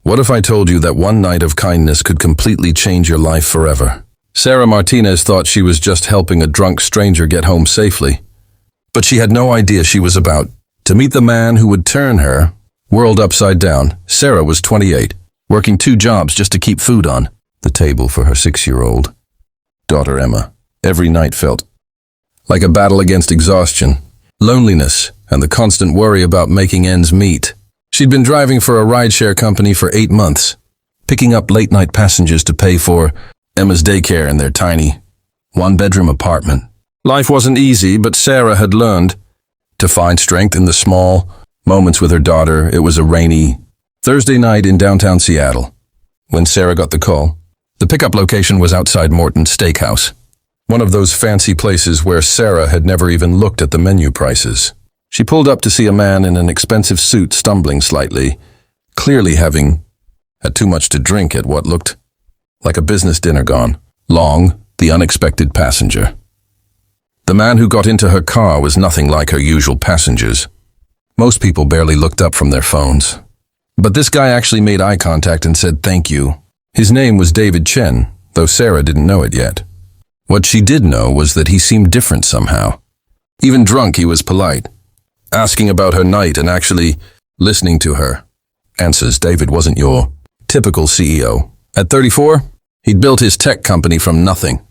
What if I told you that one night of kindness could completely change your life forever? Sarah Martinez thought she was just helping a drunk stranger get home safely. But she had no idea she was about to meet the man who would turn her world upside down. Sarah was 28, working 2 jobs just to keep food on the table for her 6-year-old daughter Emma. Every night felt like a battle against exhaustion, loneliness, and the constant worry about making ends meet. She'd been driving for a rideshare company for 8 months, picking up late-night passengers to pay for Emma's daycare in their tiny, 1-bedroom apartment. Life wasn't easy, but Sarah had learned to find strength in the small moments with her daughter. It was a rainy Thursday night in downtown Seattle when Sarah got the call. The pickup location was outside Morton's Steakhouse, one of those fancy places where Sarah had never even looked at the menu prices. She pulled up to see a man in an expensive suit stumbling slightly, clearly having had too much to drink at what looked like a business dinner gone. Long, the unexpected passenger. The man who got into her car was nothing like her usual passengers. Most people barely looked up from their phones. But this guy actually made eye contact and said thank you. His name was David Chen, though Sarah didn't know it yet. What she did know was that he seemed different somehow. Even drunk, he was polite, asking about her night and actually listening to her answers. David wasn't your typical CEO. At 34, he'd built his tech company from nothing,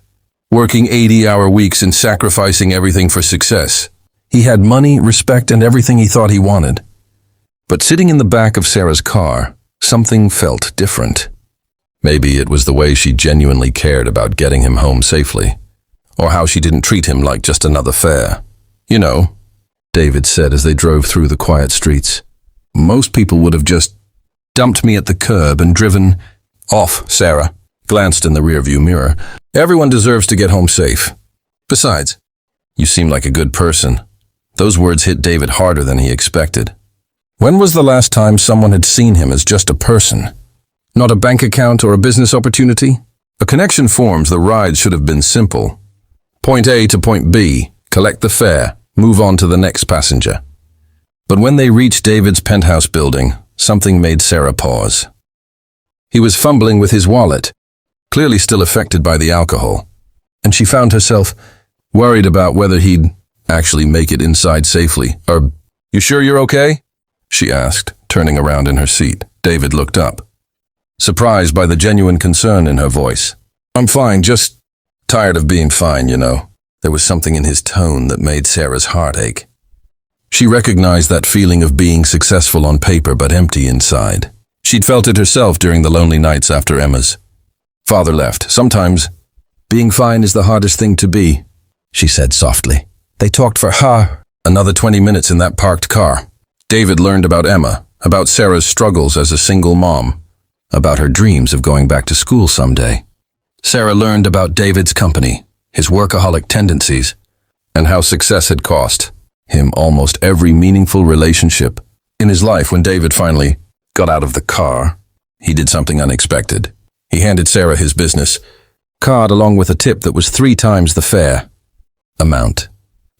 working 80-hour weeks and sacrificing everything for success. He had money, respect, and everything he thought he wanted. But sitting in the back of Sarah's car, something felt different. Maybe it was the way she genuinely cared about getting him home safely, or how she didn't treat him like just another fare. You know, David said as they drove through the quiet streets. Most people would have just dumped me at the curb and driven off. Sarah glanced in the rearview mirror. Everyone deserves to get home safe. Besides, you seem like a good person. Those words hit David harder than he expected. When was the last time someone had seen him as just a person? Not a bank account or a business opportunity? A connection forms. The ride should have been simple. Point A to point B, collect the fare, move on to the next passenger. But when they reached David's penthouse building, something made Sarah pause. He was fumbling with his wallet, clearly still affected by the alcohol, and she found herself worried about whether he'd actually make it inside safely. You sure you're okay? She asked, turning around in her seat. David looked up, surprised by the genuine concern in her voice. I'm fine, just tired of being fine, you know. There was something in his tone that made Sarah's heart ache. She recognized that feeling of being successful on paper but empty inside. She'd felt it herself during the lonely nights after Emma's father left. Sometimes being fine is the hardest thing to be, she said softly. They talked for another 20 minutes in that parked car. David learned about Emma, about Sarah's struggles as a single mom, about her dreams of going back to school someday. Sarah learned about David's company, his workaholic tendencies, and how success had cost him almost every meaningful relationship in his life. When David finally got out of the car, he did something unexpected. He handed Sarah his business card along with a tip that was 3 times the fare amount.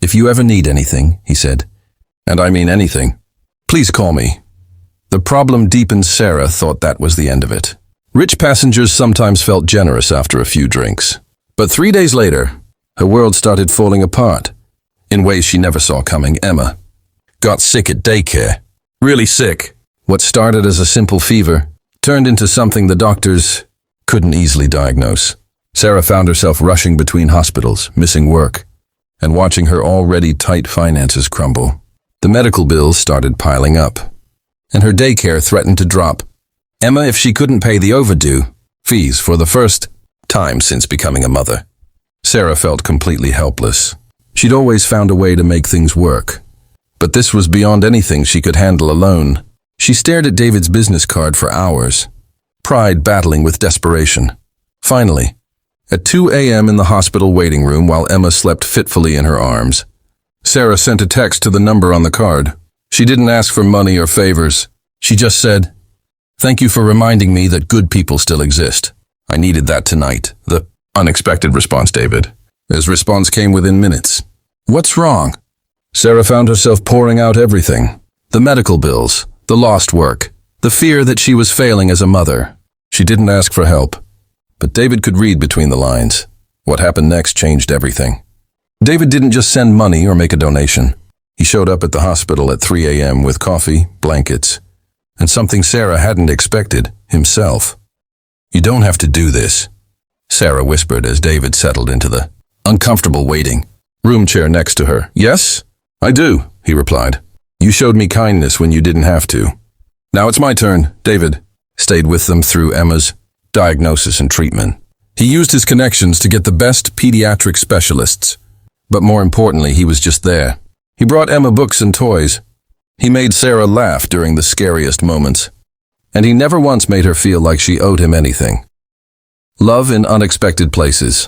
If you ever need anything, he said, and I mean anything, please call me. The problem deepened. Sarah thought that was the end of it. Rich passengers sometimes felt generous after a few drinks. But 3 days later, her world started falling apart in ways she never saw coming. Emma got sick at daycare. Really sick. What started as a simple fever turned into something the doctors couldn't easily diagnose. Sarah found herself rushing between hospitals, missing work, and watching her already tight finances crumble. The medical bills started piling up, and her daycare threatened to drop. Emma, if she couldn't pay the overdue fees for the first time since becoming a mother, Sarah felt completely helpless. She'd always found a way to make things work, but this was beyond anything she could handle alone. She stared at David's business card for hours, pride battling with desperation. Finally, at 2 a.m. in the hospital waiting room while Emma slept fitfully in her arms, Sarah sent a text to the number on the card. She didn't ask for money or favors. She just said, "Thank you for reminding me that good people still exist. I needed that tonight." The unexpected response, David. His response came within minutes. "What's wrong?" Sarah found herself pouring out everything. The medical bills, the lost work, The fear that she was failing as a mother. She didn't ask for help, but David could read between the lines. What happened next changed everything. David didn't just send money or make a donation. He showed up at the hospital at 3 a.m. with coffee, blankets, and something Sarah hadn't expected, himself. "You don't have to do this," Sarah whispered as David settled into the uncomfortable waiting room chair next to her. "Yes, I do," he replied. "You showed me kindness when you didn't have to. Now it's my turn." David stayed with them through Emma's diagnosis and treatment. He used his connections to get the best pediatric specialists, but more importantly, he was just there. He brought Emma books and toys. He made Sarah laugh during the scariest moments, and he never once made her feel like she owed him anything. Love in unexpected places.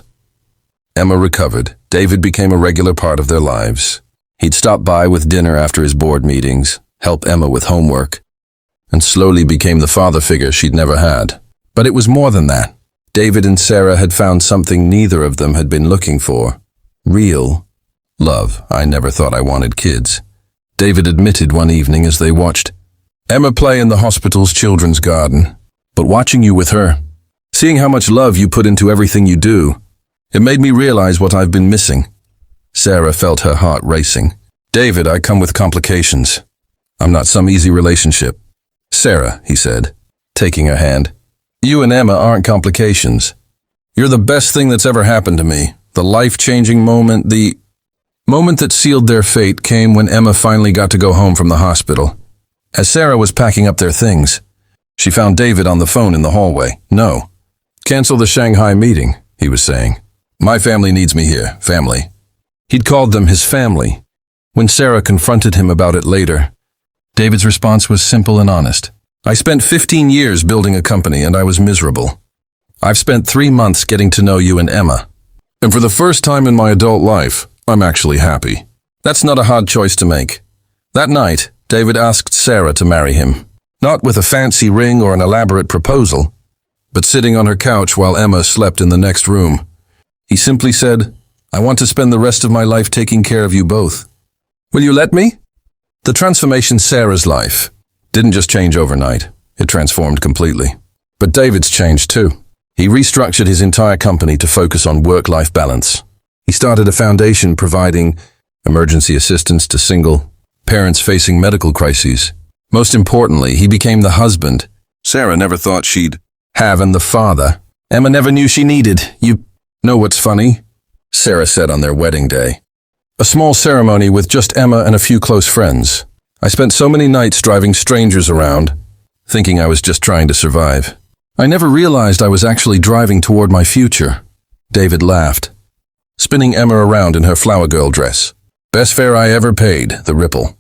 Emma recovered. David became a regular part of their lives. He'd stop by with dinner after his board meetings, help Emma with homework, and slowly became the father figure she'd never had. But it was more than that. David and Sarah had found something neither of them had been looking for. Real love. "I never thought I wanted kids," David admitted one evening as they watched Emma play in the hospital's children's garden. "But watching you with her, seeing how much love you put into everything you do, it made me realize what I've been missing." Sarah felt her heart racing. "David, I come with complications. I'm not some easy relationship." "Sarah," he said, taking her hand, "you and Emma aren't complications. You're the best thing that's ever happened to me. The life-changing moment, the moment that sealed their fate came when Emma finally got to go home from the hospital. As Sarah was packing up their things, she found David on the phone in the hallway. "No, cancel the Shanghai meeting," he was saying. "My family needs me here, family." He'd called them his family. When Sarah confronted him about it later, David's response was simple and honest. "I spent 15 years building a company and I was miserable. I've spent 3 months getting to know you and Emma. And for the first time in my adult life, I'm actually happy." That's not a hard choice to make. That night, David asked Sarah to marry him. Not with a fancy ring or an elaborate proposal, but sitting on her couch while Emma slept in the next room. He simply said, "I want to spend the rest of my life taking care of you both. Will you let me?" The transformation in Sarah's life didn't just change overnight. It transformed completely. But David's changed too. He restructured his entire company to focus on work-life balance. He started a foundation providing emergency assistance to single parents facing medical crises. Most importantly, he became the husband Sarah never thought she'd have and the father Emma never knew she needed. "You know what's funny?" Sarah said on their wedding day. A small ceremony with just Emma and a few close friends. "I spent so many nights driving strangers around, thinking I was just trying to survive. I never realized I was actually driving toward my future." David laughed, spinning Emma around in her flower girl dress. "Best fare I ever paid," the ripple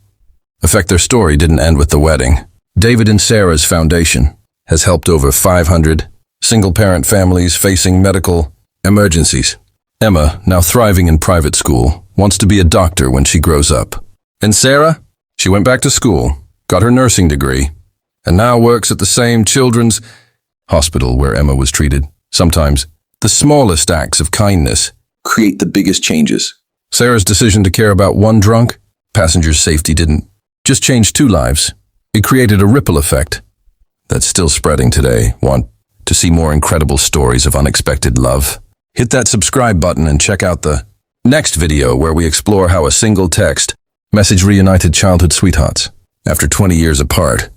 effect. Their story didn't end with the wedding. David and Sarah's foundation has helped over 500 single-parent families facing medical emergencies. Emma, now thriving in private school, wants to be a doctor when she grows up. And Sarah? She went back to school, got her nursing degree, and now works at the same children's hospital where Emma was treated. Sometimes, the smallest acts of kindness create the biggest changes. Sarah's decision to care about one drunk passenger's safety didn't just change 2 lives. It created a ripple effect that's still spreading today. Want to see more incredible stories of unexpected love? Hit that subscribe button and check out the next video where we explore how a single text message reunited childhood sweethearts after 20 years apart.